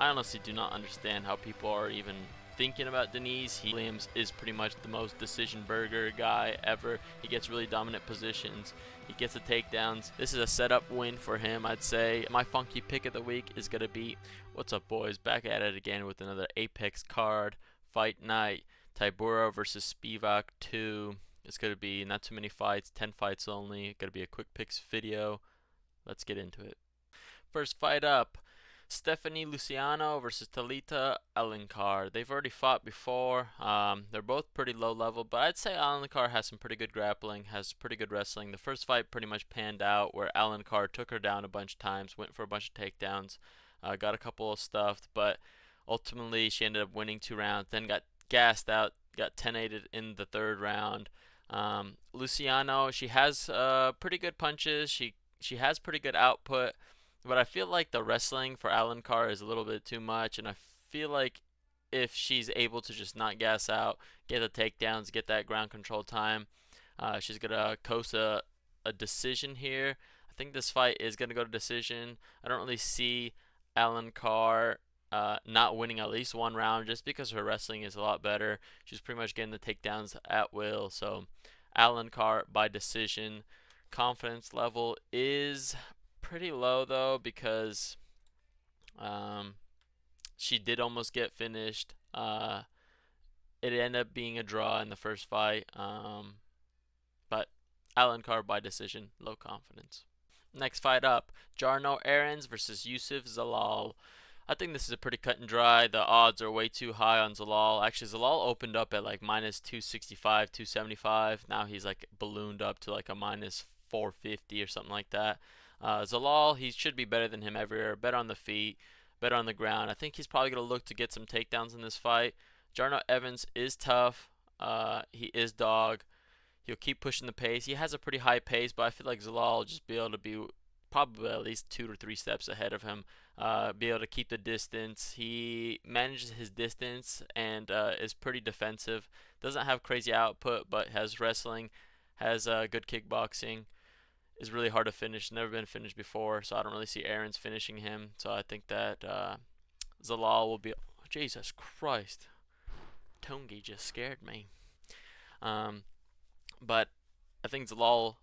I honestly do not understand how people are even thinking about Diniz. Williams is pretty much the most decision burger guy ever. He gets really dominant positions. He gets the takedowns. This is a setup win for him, I'd say. My funky pick of the week is going to be, what's up, boys? Back at it again with another Apex card. Fight night. Tybura versus Spivak 2. It's going to be not too many fights, 10 fights only. Going to be a quick picks video. Let's get into it. First fight up. Stephanie Luciano versus Talita Alencar. They've already fought before. They're both pretty low level, but I'd say Alencar has some pretty good grappling, has pretty good wrestling. The first fight pretty much panned out where Alencar took her down a bunch of times, went for a bunch of takedowns, got a couple of stuffed, but ultimately she ended up winning 2 rounds, then got gassed out, got 10-8'd in the third round. Luciano, she has pretty good punches. She has pretty good output. But I feel like the wrestling for Alencar is a little bit too much, and I feel like if she's able to just not gas out, get the takedowns, get that ground control time, she's going to coast a decision here. I think this fight is going to go to decision. I don't really see Alencar not winning at least 1 round just because her wrestling is a lot better. She's pretty much getting the takedowns at will. So Alencar by decision. Confidence level is pretty low though because she did almost get finished. It ended up being a draw in the first fight, but Alencar by decision, low confidence. Next fight up, Jarno Errens versus Youssef Zalal. I think this is a pretty cut and dry. The odds are way too high on Zalal. Actually, Zalal opened up at like minus 265, 275. Now he's like ballooned up to like a minus 450 or something like that. Zalal, he should be better than him everywhere. Better on the feet, better on the ground. I think he's probably going to look to get some takedowns in this fight. Jarno Evans is tough. He is dog. He'll keep pushing the pace. He has a pretty high pace, but I feel like Zalal will just be able to be probably at least 2 to 3 steps ahead of him. Be able to keep the distance. He manages his distance and is pretty defensive. Doesn't have crazy output, but has wrestling, has good kickboxing. Is really hard to finish. Never been finished before, so I don't really see Errens finishing him. So I think that Zalal will be. Oh, Jesus Christ, Tongi just scared me. But I think Zalal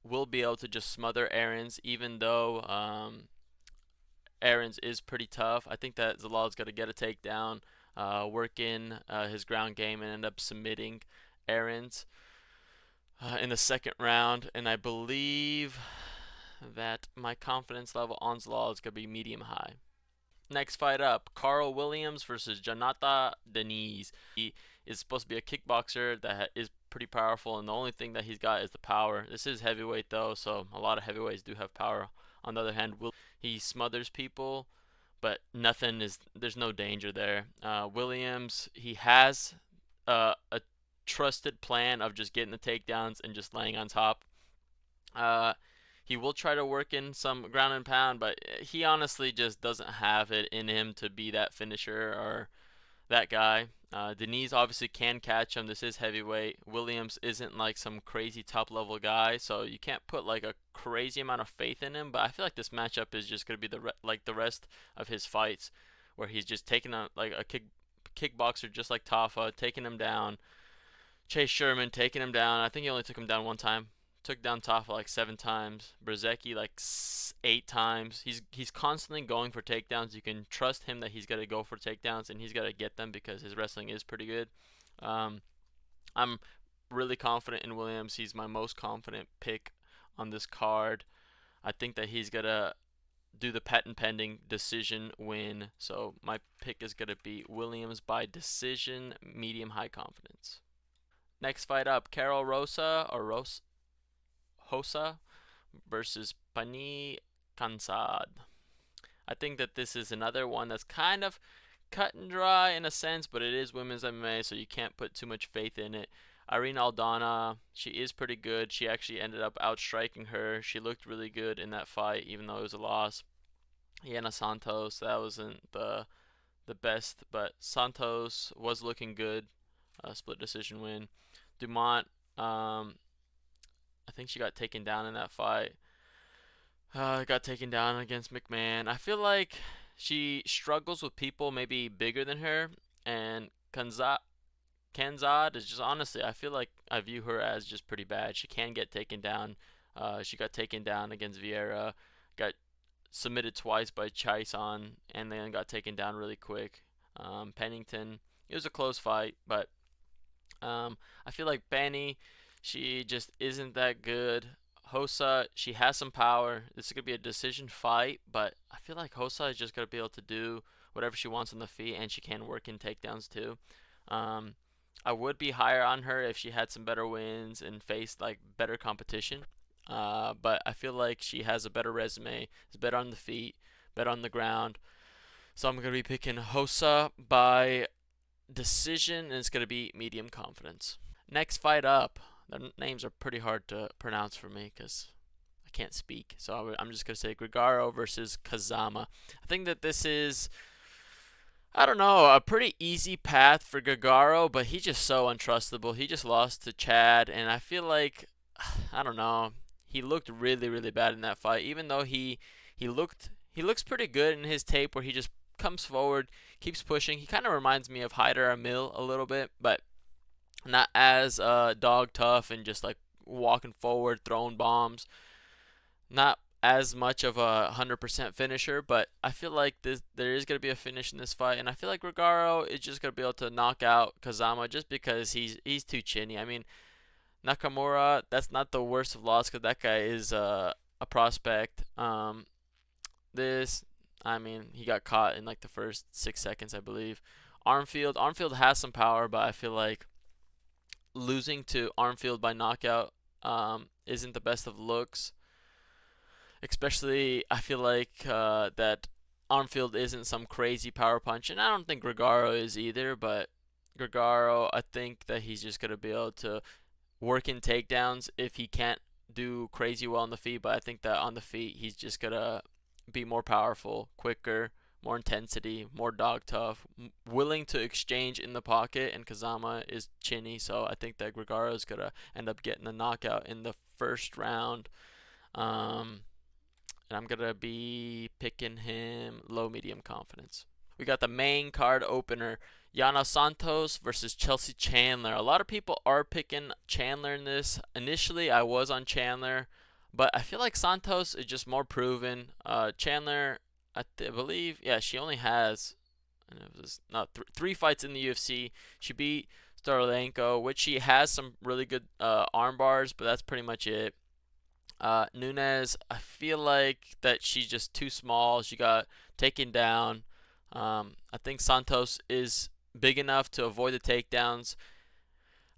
will be able to just smother Errens, even though Errens is pretty tough. I think that Zalal is going to get a takedown, work in his ground game, and end up submitting Errens in the second round, and I believe that my confidence level on Zalal is going to be medium high. Next fight up, Karl Williams versus Jhonata Diniz. He is supposed to be a kickboxer that is pretty powerful, and the only thing that he's got is the power. This is heavyweight though, so a lot of heavyweights do have power. On the other hand, he smothers people, but there's no danger there. Williams, he has a trusted plan of just getting the takedowns and just laying on top. He will try to work in some ground and pound, but he honestly just doesn't have it in him to be that finisher or that guy. Diniz obviously can catch him. This is heavyweight. Williams isn't like some crazy top level guy, so you can't put like a crazy amount of faith in him. But I feel like this matchup is just gonna be like the rest of his fights, where he's just taking a kickboxer just like Tafa, taking him down. Chase Sherman taking him down. I think he only took him down 1 time. Took down Tafa like 7 times. Brzezicki like 8 times. He's constantly going for takedowns. You can trust him that he's got to go for takedowns and he's got to get them because his wrestling is pretty good. I'm really confident in Williams. He's my most confident pick on this card. I think that he's going to do the patent pending decision win. So my pick is going to be Williams by decision, medium high confidence. Next fight up, Karol Rosa versus Pannie Kianzad. I think that this is another one that's kind of cut and dry in a sense, but it is women's MMA, so you can't put too much faith in it. Irene Aldana, she is pretty good. She actually ended up outstriking her. She looked really good in that fight, even though it was a loss. Yana Santos, that wasn't the best, but Santos was looking good. Split decision win. Dumont, I think she got taken down in that fight. Got taken down against McMahon. I feel like she struggles with people maybe bigger than her, and Kianzad is just honestly, I feel like I view her as just pretty bad. She can get taken down. She got taken down against Vieira, got submitted twice by Chison, and then got taken down really quick. Pennington, it was a close fight, but I feel like Pannie, she just isn't that good. Rosa, she has some power. This is gonna be a decision fight, but I feel like Rosa is just gonna be able to do whatever she wants on the feet, and she can work in takedowns too. Um, I would be higher on her if she had some better wins and faced like better competition. But I feel like she has a better resume. Is better on the feet, better on the ground. So I'm gonna be picking Rosa by decision, and it's gonna be medium confidence. Next fight up. The names are pretty hard to pronounce for me because I can't speak. So I'm just gonna say Grigoriou versus Kazama. I think that this is, I don't know, a pretty easy path for Grigoriou, but he's just so untrustable. He just lost to Chad, and I feel like, I don't know, he looked really really bad in that fight. Even though he looks pretty good in his tape where he just comes forward, keeps pushing. He kind of reminds me of Hyder Amil a little bit, but not as dog tough and just like walking forward, throwing bombs. Not as much of a 100% finisher, but I feel like there is gonna be a finish in this fight, and I feel like Grigoriou is just gonna be able to knock out Kazama just because he's too chinny. I mean, Nakamura, that's not the worst of loss because that guy is a prospect. This, I mean, he got caught in like the first 6 seconds, I believe. Armfield has some power, but I feel like losing to Armfield by knockout isn't the best of looks. Especially, I feel like that Armfield isn't some crazy power punch, and I don't think Grigoriou is either. But Grigoriou, I think that he's just gonna be able to work in takedowns if he can't do crazy well on the feet. But I think that on the feet, he's just gonna be more powerful, quicker, more intensity, more dog tough, willing to exchange in the pocket. And Kazama is chinny, so I think that Grigoriou is gonna end up getting the knockout in the first round. Um, and I'm gonna be picking him low medium confidence. We got the main card opener, Yana Santos versus Chelsea Chandler. A lot of people are picking Chandler in this. Initially, I was on Chandler, but I feel like Santos is just more proven. Chandler, I believe, yeah, she only has, and it was not three fights in the UFC. She beat Staralenko, which she has some really good arm bars, but that's pretty much it. Nunes, I feel like that she's just too small. She got taken down. I think Santos is big enough to avoid the takedowns.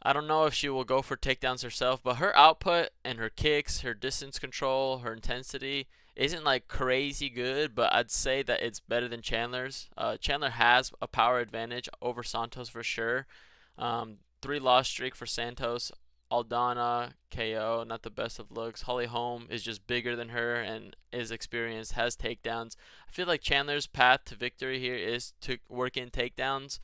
I don't know if she will go for takedowns herself, but her output and her kicks, her distance control, her intensity isn't like crazy good, but I'd say that it's better than Chandler's. Chandler has a power advantage over Santos for sure. 3 loss streak for Santos. Aldana, KO, not the best of looks. Holly Holm is just bigger than her and is experienced, has takedowns. I feel like Chandler's path to victory here is to work in takedowns.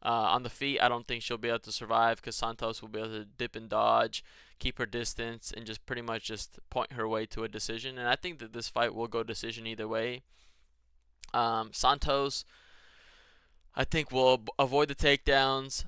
On the feet, I don't think she'll be able to survive because Santos will be able to dip and dodge, keep her distance, and just pretty much just point her way to a decision. And I think that this fight will go decision either way. Santos, I think, will avoid the takedowns.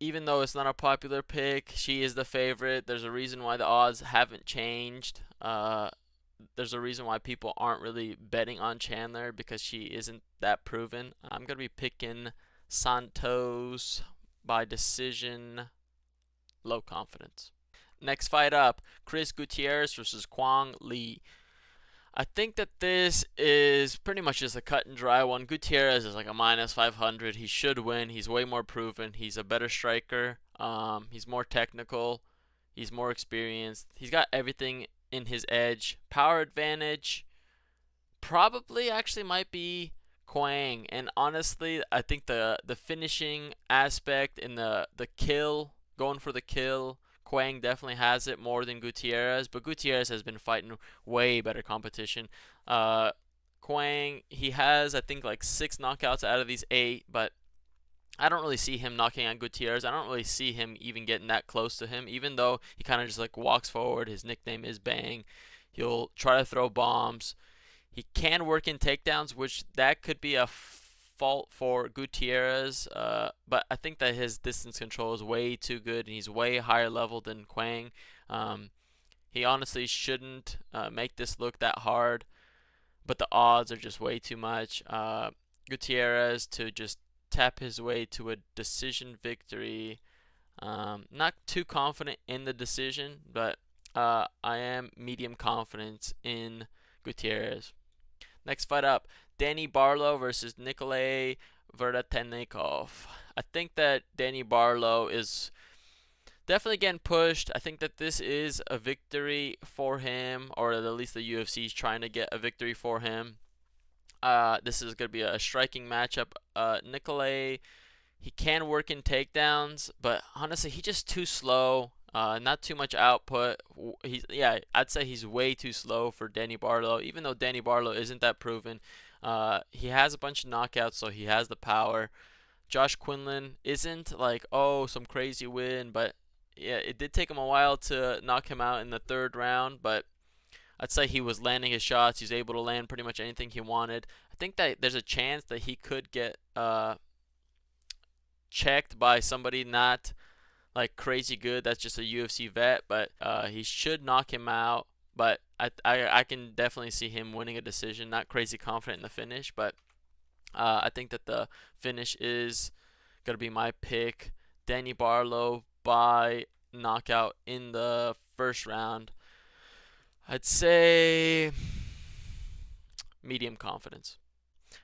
Even though it's not a popular pick, she is the favorite. There's a reason why the odds haven't changed. There's a reason why people aren't really betting on Chandler because she isn't that proven. I'm going to be picking Santos by decision, low confidence. Next fight up, Chris Gutierrez versus Quang Lee. I think that this is pretty much just a cut and dry one. Gutierrez is like a minus 500. He should win. He's way more proven. He's a better striker. He's more technical. He's more experienced. He's got everything in his edge. Power advantage probably actually might be Quang. And honestly, I think the finishing aspect and the kill, going for the kill, Quang definitely has it more than Gutierrez, but Gutierrez has been fighting way better competition. Quang, he has, I think, like 6 knockouts out of these 8, but I don't really see him knocking out Gutierrez. I don't really see him even getting that close to him, even though he kind of just like walks forward. His nickname is Bang. He'll try to throw bombs. He can work in takedowns, which that could be a fault for Gutierrez. But I think that his distance control is way too good, and he's way higher level than Quang. Um, he honestly shouldn't make this look that hard, but the odds are just way too much. Gutierrez to just tap his way to a decision victory. Not too confident in the decision, but I am medium confident in Gutierrez. Next fight up, Danny Barlow versus Nikolay Veretennikov. I think that Danny Barlow is definitely getting pushed. I think that this is a victory for him, or at least the UFC is trying to get a victory for him. This is going to be a striking matchup. Nikolay, he can work in takedowns, but honestly, he's just too slow. Not too much output. I'd say he's way too slow for Danny Barlow. Even though Danny Barlow isn't that proven, he has a bunch of knockouts, so he has the power. Josh Quinlan isn't like some crazy win, but yeah, it did take him a while to knock him out in the third round. But I'd say he was landing his shots. He's able to land pretty much anything he wanted. I think that there's a chance that he could get checked by somebody not like crazy good. That's just a UFC vet, but he should knock him out. But I can definitely see him winning a decision. Not crazy confident in the finish, but I think that the finish is gonna be my pick. Danny Barlow by knockout in the first round. I'd say medium confidence.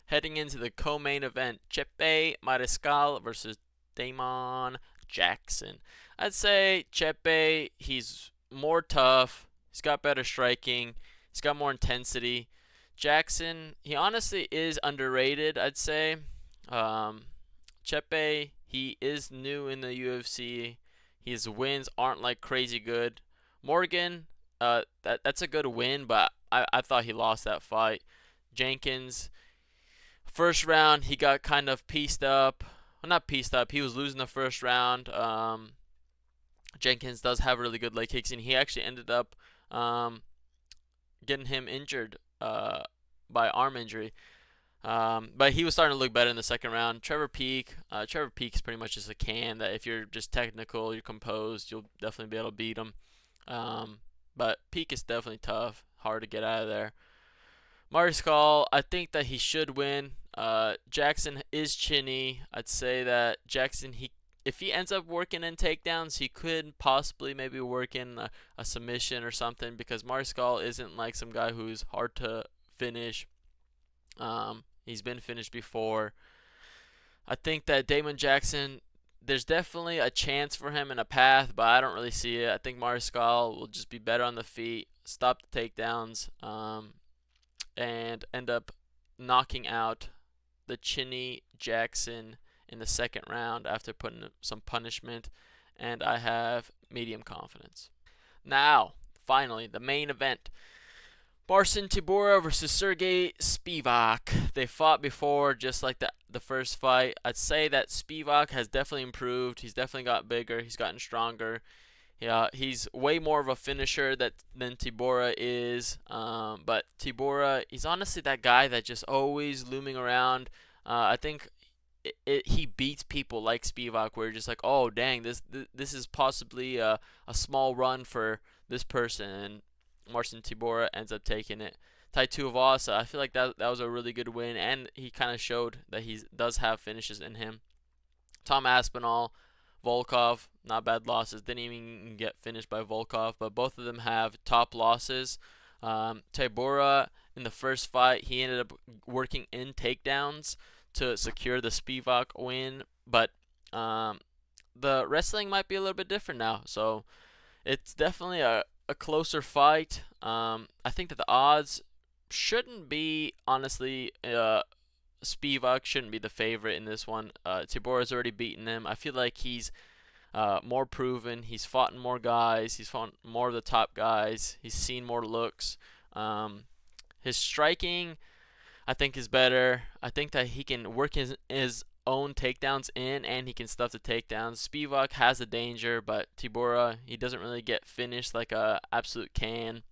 Heading into the co-main event, Chepe Mariscal versus Damon Jackson. I'd say Chepe, he's more tough. He's got better striking. He's got more intensity. Jackson, he honestly is underrated, I'd say. Chepe, he is new in the UFC. His wins aren't like crazy good. Morgan, that's a good win, but I thought he lost that fight. Jenkins, first round, he got kind of pieced up. Well, not pieced up. He was losing the first round. Jenkins does have really good leg kicks, and he actually ended up getting him injured by arm injury. But he was starting to look better in the second round. Trevor Peek is pretty much just a can that if you're just technical, you're composed, you'll definitely be able to beat him. But Peek is definitely tough, hard to get out of there. Mariscal, I think that he should win. Jackson is chinny. I'd say that Jackson, if he ends up working in takedowns, he could possibly maybe work in a submission or something, because Mariscal isn't like some guy who's hard to finish. He's been finished before. I think that Damon Jackson, there's definitely a chance for him in a path, but I don't really see it. I think Mariscal will just be better on the feet, stop the takedowns, and end up knocking out the chinny Jackson in the second round after putting some punishment, and I have medium confidence. Now, finally, the main event. Tybura versus Sergey Spivak. They fought before, just like the first fight. I'd say that Spivak has definitely improved. He's definitely got bigger. He's gotten stronger. Yeah, he's way more of a finisher than Tybura is. But Tybura, he's honestly that guy that just always looming around. I think he beats people like Spivak, where you're just like, oh dang, this is possibly a small run for this person, and Tybura ends up taking it. Tai Tuivasa, I feel like that was a really good win, and he kind of showed that he does have finishes in him. Tom Aspinall, Volkov, not bad losses. Didn't even get finished by Volkov, but both of them have top losses. Tybura, in the first fight, he ended up working in takedowns to secure the Spivak win, but the wrestling might be a little bit different now, so it's definitely a closer fight. I think that the odds shouldn't be, honestly, Spivak shouldn't be the favorite in this one. Tybura's already beaten him. I feel like he's more proven. He's fought more guys. He's fought more of the top guys. He's seen more looks. His striking, I think, is better. I think that he can work his own takedowns in, and he can stuff the takedowns. Spivak has the danger, but Tybura, he doesn't really get finished like a absolute can.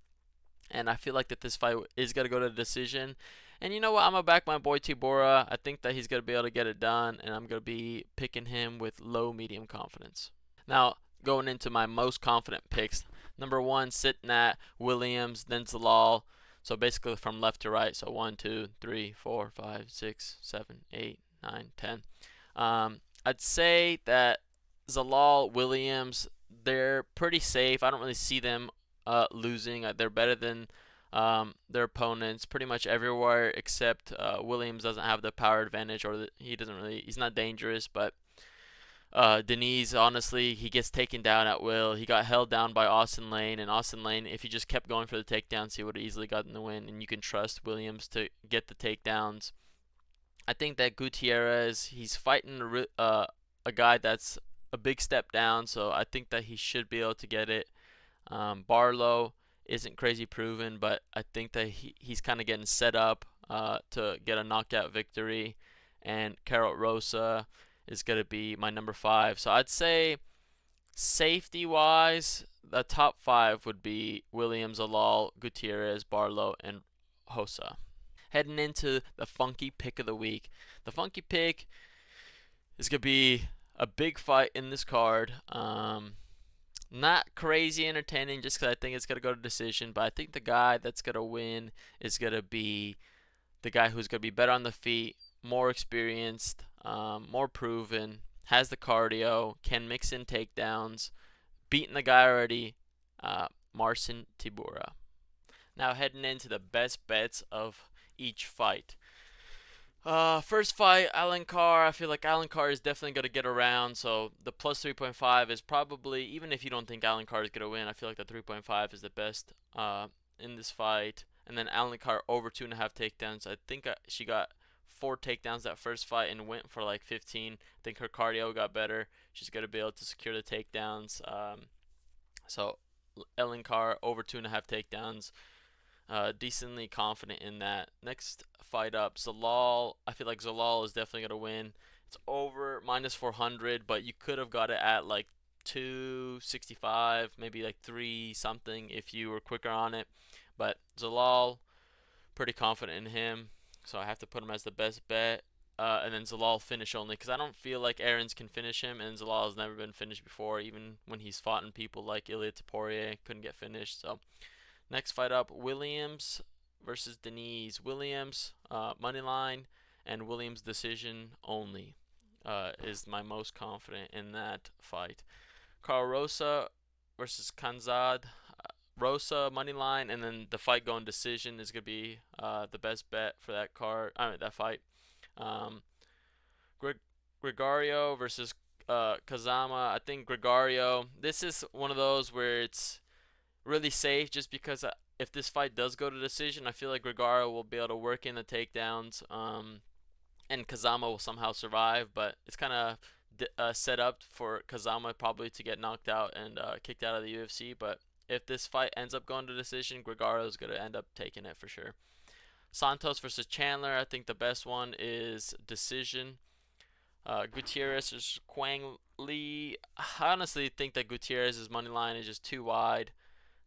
and I feel like that this fight is gonna go to decision. And you know what? I'm gonna back my boy Tybura. I think that he's gonna be able to get it done, and I'm gonna be picking him with low medium confidence. Now going into my most confident picks, number one sitting at Williams, then Zalal. So basically from left to right. So 1, 2, 3, 4, 5, 6, 7, 8, 9, 10. I'd say that Zalal, Williams, they're pretty safe. I don't really see them losing. They're better than their opponents pretty much everywhere except Williams doesn't have the power advantage, or he doesn't really. He's not dangerous, but Diniz, honestly, he gets taken down at will. He got held down by Austin Lane, and Austin Lane, if he just kept going for the takedowns, he would have easily gotten the win. And you can trust Williams to get the takedowns. I think that Gutierrez, he's fighting a guy that's a big step down, so I think that he should be able to get it. Barlow isn't crazy proven, but I think that he's kind of getting set up to get a knockout victory. And Karol Rosa is going to be my number 5. So I'd say safety wise, the top 5 would be Williams, Zalal, Gutierrez, Barlow, and Rosa. Heading into the funky pick of the week. The funky pick is going to be a big fight in this card. Not crazy entertaining just because I think it's going to go to decision, but I think the guy that's going to win is going to be the guy who's going to be better on the feet, more experienced, more proven, has the cardio, can mix in takedowns, beaten the guy already, Marcin Tybura. Now heading into the best bets of each fight. First fight, Alencar. I feel like Alencar is definitely going to get around, so the plus 3.5 is probably, even if you don't think Alencar is going to win, I feel like the 3.5 is the best in this fight. And then Alencar over 2.5 takedowns. I think she got 4 takedowns that first fight and went for like 15. I think her cardio got better. She's going to be able to secure the takedowns. So Alencar over 2.5 takedowns. Decently confident in that. Next fight up, Zalal. I feel like Zalal is definitely going to win. It's over minus 400, but you could have got it at like 265, maybe like 3 something if you were quicker on it. But Zalal, pretty confident in him, so I have to put him as the best bet. And then Zalal finish only because I don't feel like Errens can finish him, and Zalal has never been finished before, even when he's fought in people like Ilia Topuria, couldn't get finished. So next fight up, Williams versus Diniz. Williams money line and Williams decision only is my most confident in that fight. Karl Rosa versus Kianzad. Rosa money line, and then the fight going decision is gonna be the best bet for that card. That fight. Grigoriou versus Kazama. I think Grigoriou. This is one of those where it's really safe, just because if this fight does go to decision, I feel like Grigoriou will be able to work in the takedowns. And Kazama will somehow survive, but it's kind of set up for Kazama probably to get knocked out and kicked out of the UFC. But if this fight ends up going to decision, Grigoriou is going to end up taking it for sure. Santos versus Chandler. I think the best one is decision. Gutierrez versus Quang Lee. I honestly think that Gutierrez's money line is just too wide.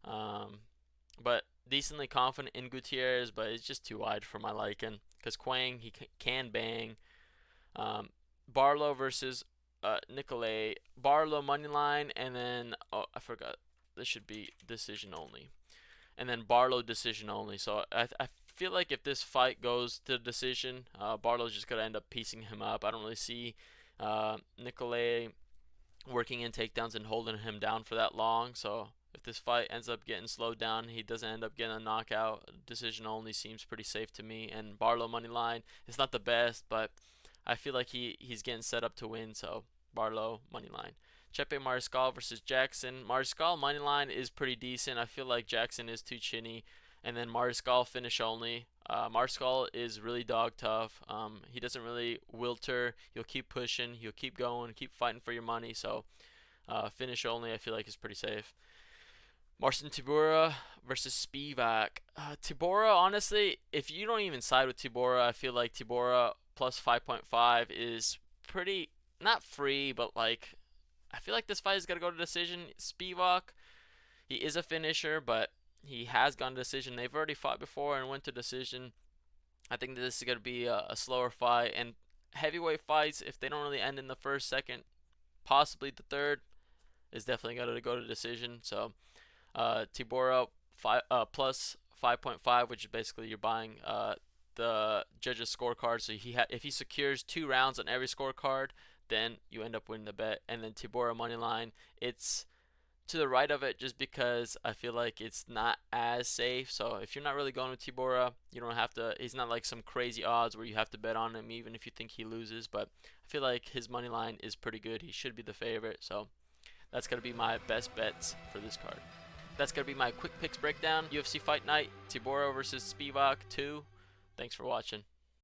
But decently confident in Gutierrez, but it's just too wide for my liking. Because Quang, he can bang. Barlow versus Nikolay. Barlow money line, and then I forgot. This should be decision only. And then Barlow decision only. So I feel like if this fight goes to decision, Barlow's just gonna end up piecing him up. I don't really see Nikolay working in takedowns and holding him down for that long. So if this fight ends up getting slowed down, he doesn't end up getting a knockout. Decision only seems pretty safe to me. And Barlow money line, it's not the best, but I feel like he's getting set up to win. So Barlow money line. Chepe Mariscal versus Jackson. Mariscal money line is pretty decent. I feel like Jackson is too chinny. And then Mariscal finish only. Mariscal is really dog tough. He doesn't really wilter. He'll keep pushing. He'll keep going. Keep fighting for your money. So finish only I feel like is pretty safe. Marcin Tybura versus Spivak. Tybura, honestly, if you don't even side with Tybura, I feel like Tybura plus 5.5 is pretty, not free, but like, I feel like this fight is going to go to decision. Spivak, he is a finisher, but He has gone to decision. They've already fought before and went to decision. I think that this is going to be a slower fight. And heavyweight fights, if they don't really end in the first, second, possibly the third, is definitely going to go to decision. So Tybura plus 5.5, which is basically you're buying the judges' scorecard. So if he secures 2 rounds on every scorecard, then you end up winning the bet. And then Tybura money line, it's to the right of it just because I feel like it's not as safe. So if you're not really going with Tybura, you don't have to. He's not like some crazy odds where you have to bet on him even if you think he loses. But I feel like his money line is pretty good. He should be the favorite. So that's gonna be my best bets for this card. That's gonna be my quick picks breakdown. UFC Fight Night, Tybura versus Spivak 2. Thanks for watching.